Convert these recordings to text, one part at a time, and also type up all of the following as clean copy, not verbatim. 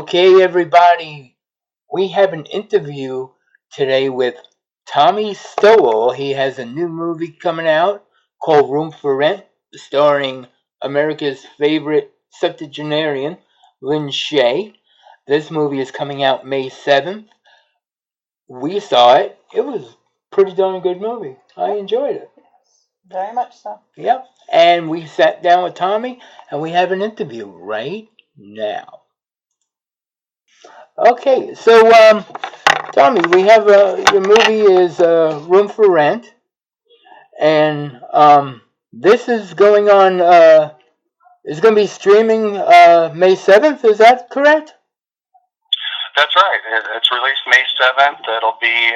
Okay, everybody, we have an interview today with Tommy Stovall. He has a new movie coming out called Room for Rent, starring America's favorite septuagenarian, Lin Shaye. This movie is coming out May 7th. We saw it. It was a pretty darn good movie. I enjoyed it. Very much so. Yep. And we sat down with Tommy, and we have an interview right now. Okay, so Tommy, we have your movie is Room for Rent, and this is going on. Is going to be streaming May 7th. Is that correct? That's right. It's released May 7th. It'll be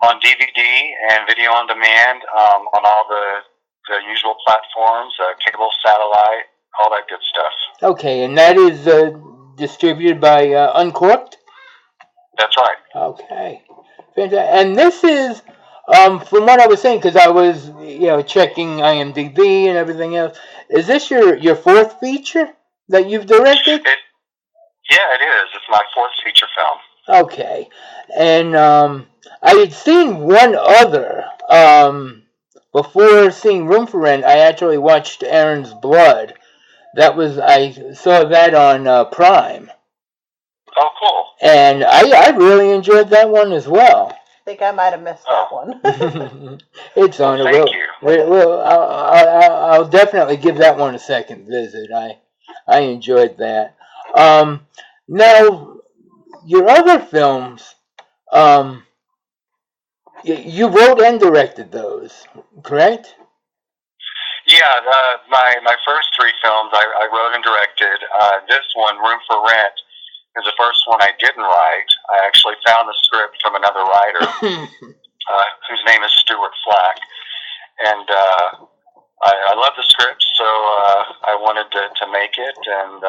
on DVD and video on demand on all the usual platforms, cable, satellite, all that good stuff. Okay, and that is distributed by Uncorked? That's right. Okay. And this is, from what I was saying, because I was, checking IMDb and everything else. Is this your fourth feature that you've directed? Yeah, it is. It's my fourth feature film. Okay. And I had seen one other. Before seeing Room for Rent, I actually watched Aaron's Blood. I saw that on Prime. Oh, cool. And I really enjoyed that one as well. I think I might have missed that one. It's on. Thank you. I'll definitely give that one a second visit. I enjoyed that. Now, your other films, you wrote and directed those, correct? Yeah, my first three films I wrote and directed. This one, Room for Rent, is the first one I didn't write. I actually found the script from another writer whose name is Stuart Flack. And I love the script, so I wanted to make it. And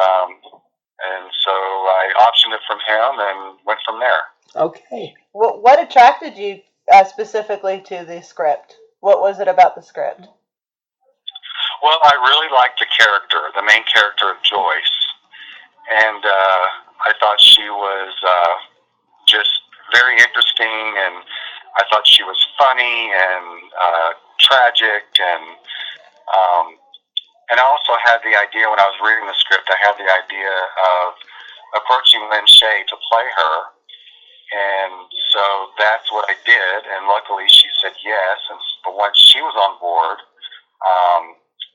so I optioned it from him and went from there. Okay. What attracted you specifically to the script? What was it about the script? Well, I really liked the main character of Joyce, and I thought she was just very interesting, and I thought she was funny and tragic, and I also had the idea when I was reading the script, I had the idea of approaching Lin Shaye to play her, and so that's what I did, and luckily she said yes, but once she was on board,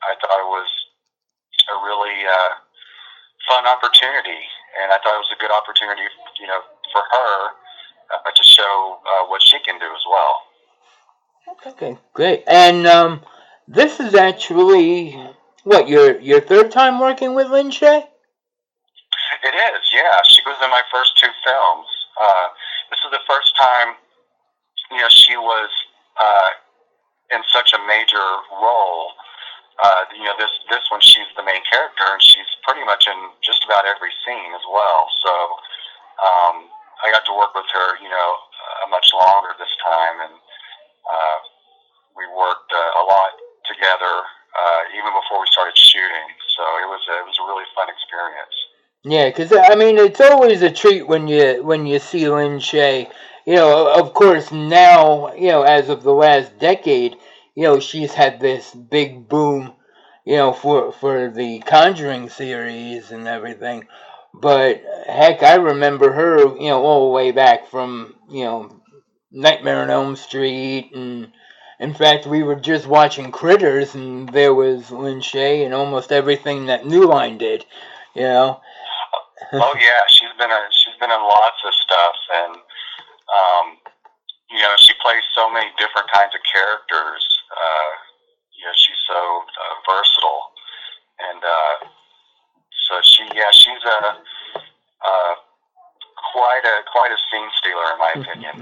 I thought it was a really fun opportunity, and I thought it was a good opportunity, for her to show what she can do as well. Okay, great. And this is actually what your third time working with Lin Shaye? It is, yeah. She was in my first two films. This is the first time, she was in such a major role. This one, she's the main character, and she's pretty much in just about every scene as well. So I got to work with her, much longer this time, and we worked a lot together even before we started shooting. So it was a really fun experience. Yeah, because it's always a treat when you see Lin Shaye. Of course, now, as of the last decade, she's had this big boom, for the Conjuring series and everything. But heck, I remember her, all the way back from, Nightmare on Elm Street, and in fact, we were just watching Critters, and there was Lin Shaye and almost everything that New Line did, Oh yeah, she's been in lots of stuff, and she plays so many different kinds of characters. She's so versatile, and so she's quite a scene stealer in my opinion.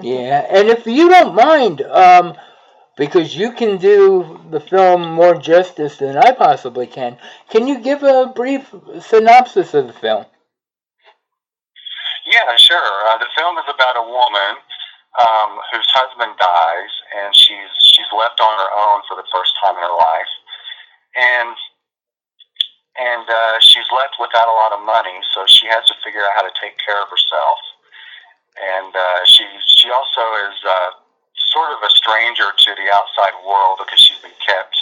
Yeah, and if you don't mind, because you can do the film more justice than I possibly can you give a brief synopsis of the film? Yeah, sure. The film is about a woman whose husband dies, and she's left on her own for the first time in her life, and and she's left without a lot of money, so she has to figure out how to take care of herself. And she also is sort of a stranger to the outside world because she's been kept.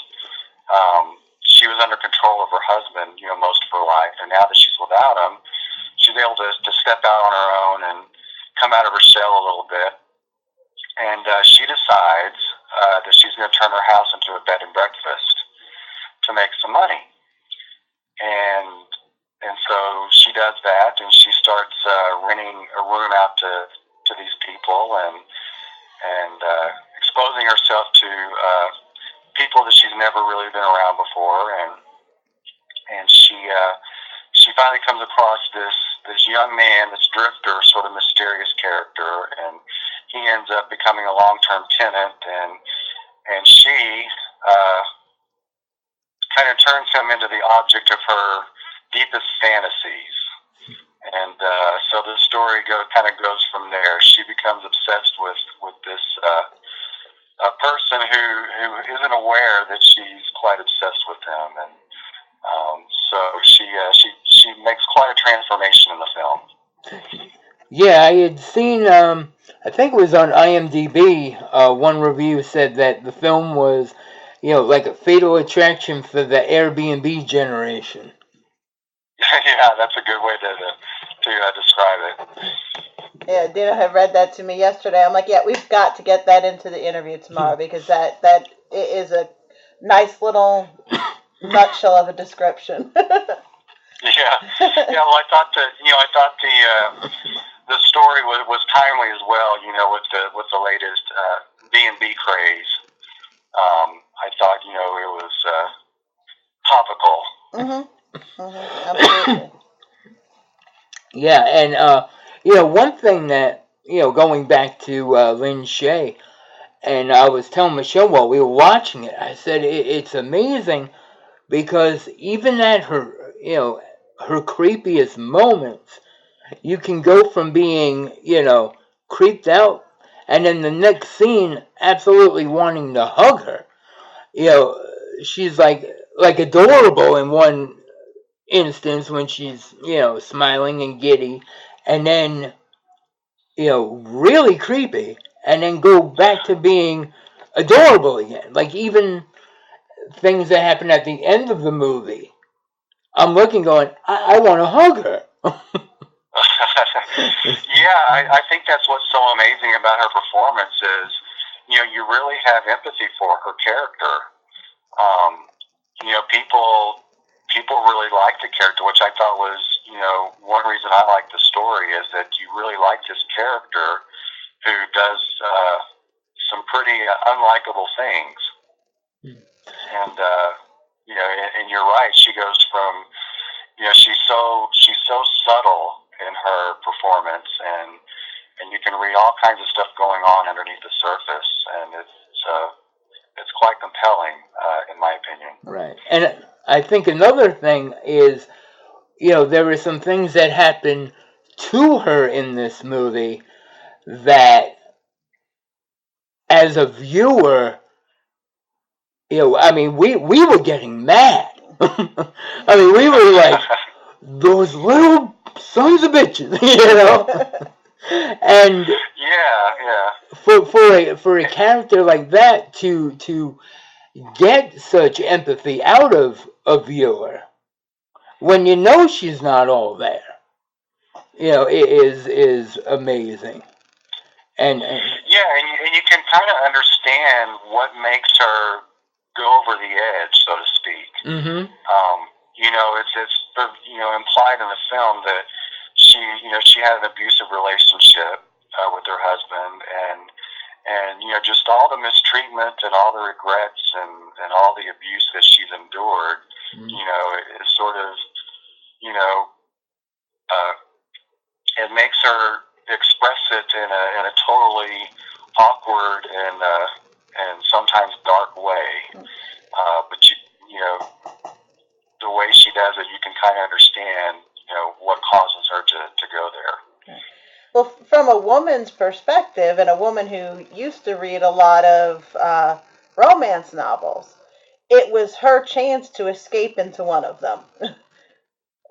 She was under control of her husband, most of her life, and now that she's without him, she's able to step out on her own and come out of her shell a little bit. And she decides that she's going to turn her house into a bed and breakfast to make some money. And so she does that, and she starts renting a room out to these people and exposing herself to people that she's never really been around before, and she finally comes across this young man, this drifter, sort of mysterious character, and he ends up becoming a long-term tenant, and she kind of turns him into the object of her deepest fantasies. And so the story kind of goes from there. She becomes obsessed with this a person who isn't aware that she's quite obsessed with him, and so she makes quite a transformation in the film. Yeah, I had seen, I think it was on IMDb, one review said that the film was, like a fatal attraction for the Airbnb generation. Yeah, that's a good way to describe it. Yeah, Dina had read that to me yesterday. I'm like, yeah, we've got to get that into the interview tomorrow because that is a nice little nutshell of a description. Yeah. Well, I thought the story was timely as well. With the latest B&B craze, I thought it was topical. Absolutely. Yeah, and one thing that going back to Lin Shaye, and I was telling Michelle while we were watching it, I said it's amazing because even at her her creepiest moments, you can go from being creeped out, and then the next scene absolutely wanting to hug her. She's like adorable in one instance when she's smiling and giddy, and then really creepy, and then go back to being adorable again. Like even things that happen at the end of the movie, I'm looking going, I want to hug her. Yeah, I think that's what's so amazing about her performance is you really have empathy for her character. People really like the character, which I thought was, one reason I like the story is that you really like this character who does some pretty unlikable things. And and you're right. She goes from, she's so subtle in her performance, and you can read all kinds of stuff going on underneath the surface, and it's quite compelling, in my opinion. Right. And I think another thing is, there were some things that happened to her in this movie that, as a viewer, I mean, we were getting mad. I mean, we were like, those little sons of bitches, And yeah. For a character like that to get such empathy out of a viewer when she's not all there, it is amazing. And you can kind of understand what makes her go over the edge, so to speak. Mm-hmm. It's implied in the film that she had an abusive relationship with her husband, and just all the mistreatment and all the regrets and all the abuse that she's endured, is sort of, it makes her express it in a totally awkward and sometimes dark way. But the way she does it, you can kind of understand, what causes her to go there. Well, from a woman's perspective, and a woman who used to read a lot of romance novels, it was her chance to escape into one of them.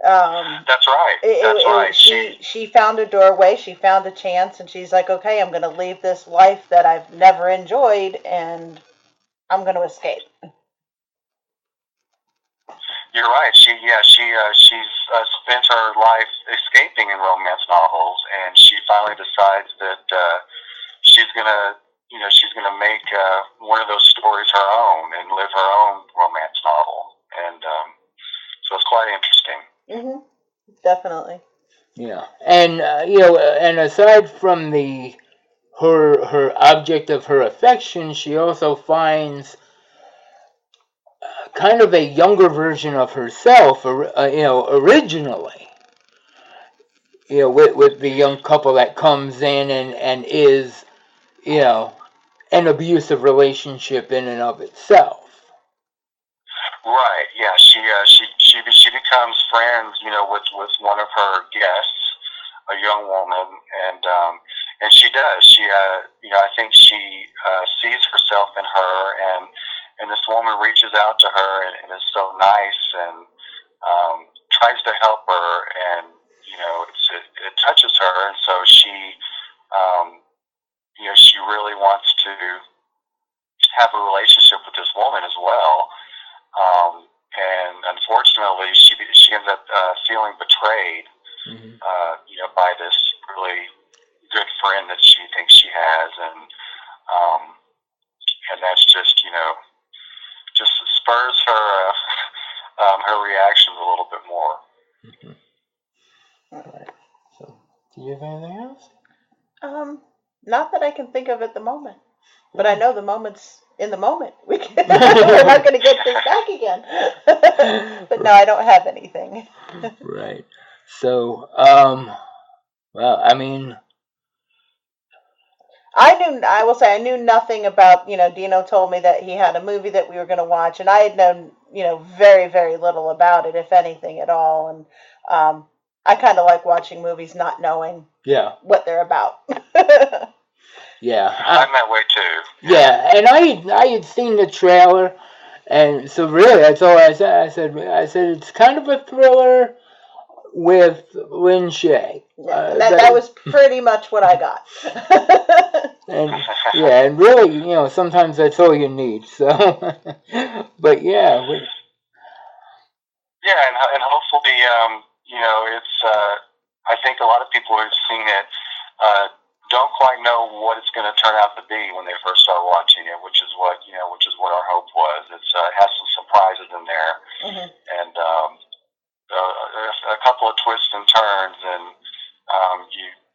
That's right. That's right. She found a doorway, she found a chance, and she's like, okay, I'm going to leave this life that I've never enjoyed, and I'm going to escape. You're right. She's spent her life escaping in romance novels, and she finally decides that she's gonna make one of those stories her own and live her own romance novel, and so it's quite interesting. Mm-hmm. Definitely. Yeah, and and aside from her object of her affection, she also finds kind of a younger version of herself, originally. With the young couple that comes in and is, an abusive relationship in and of itself. Right. Yeah. She becomes friends, with one of her guests, a young woman, and she does. I think she sees herself in her, and this woman reaches out to her and is so nice and tries to help her, and it touches her, and so she really wants to have a relationship with this woman as well. And unfortunately, she ends up feeling betrayed, Mm-hmm. by this really good friend that she thinks she has, and that's just spurs her her reactions a little bit more. Mm-hmm. All right. So, do you have anything else? Not that I can think of at the moment, but I know the moment's in the moment. We're not going to get this back again. But no, I don't have anything. Right. So, well, I mean, I will say I knew nothing about, Dino told me that he had a movie that we were going to watch, and I had known, very, very little about it, if anything at all. And I kind of like watching movies not knowing what they're about. Yeah. I'm that way too. Yeah, and I had seen the trailer, and so really that's all I said. I said it's kind of a thriller with Lin Shaye. That was pretty much what I got. And really, sometimes that's all you need. So, but yeah. Yeah, and hopefully, it's. I think a lot of people who've seen it don't quite know what it's going to turn out to be when they first start watching it, which is what our hope was. It has some surprises in there, mm-hmm. and a couple of twists and turns, and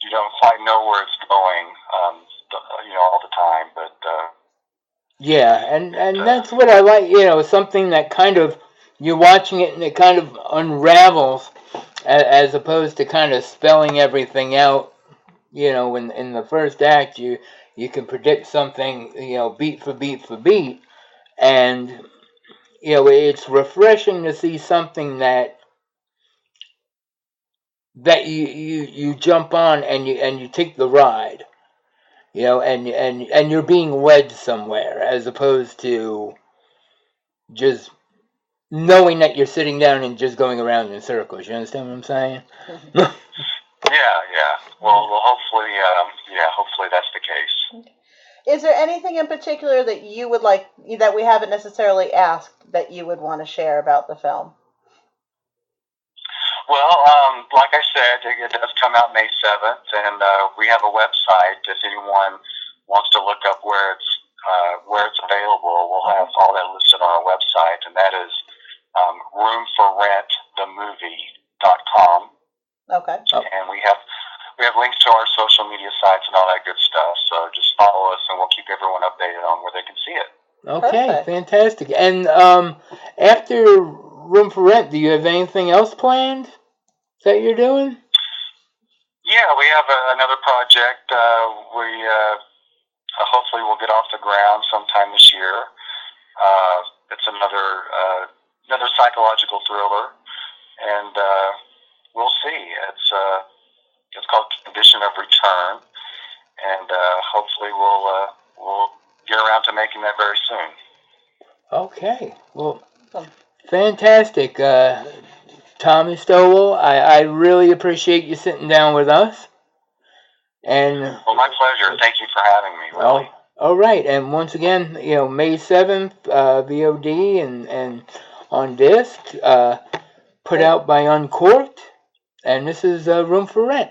you don't quite know where it's going, all the time, but. Yeah, and that's what I like. Something that kind of you're watching it and it kind of unravels, as opposed to kind of spelling everything out. In the first act, you can predict something, beat for beat for beat, and it's refreshing to see something that you jump on and you take the ride, and you're being led somewhere, as opposed to just knowing that you're sitting down and just going around in circles. You understand what I'm saying? Yeah. Well, hopefully that's the case. Is there anything in particular that you would like, that we haven't necessarily asked, that you would want to share about the film? Well, like I said, it does come out May 7th, and we have a website. If anyone wants to look up where it's available, we'll have all that listed on our website, and that is RoomForRentTheMovie.com. Okay. And we have links to our social media sites and all that good stuff. So just follow us, and we'll keep everyone updated on where they can see it. Okay, Perfect. Fantastic. And after Room for Rent, do you have anything else planned that you're doing? Yeah, we have another project. We hopefully will get off the ground sometime this year. It's another psychological thriller, and we'll see. It's called Condition of Return, and hopefully we'll get around to making that very soon. Okay. Well, fantastic. Tommy Stovall, I really appreciate you sitting down with us. And well, my pleasure. Thank you for having me. Really. all right. And once again, May 7th, VOD and on disc, put out by Uncorked. And this is Room for Rent.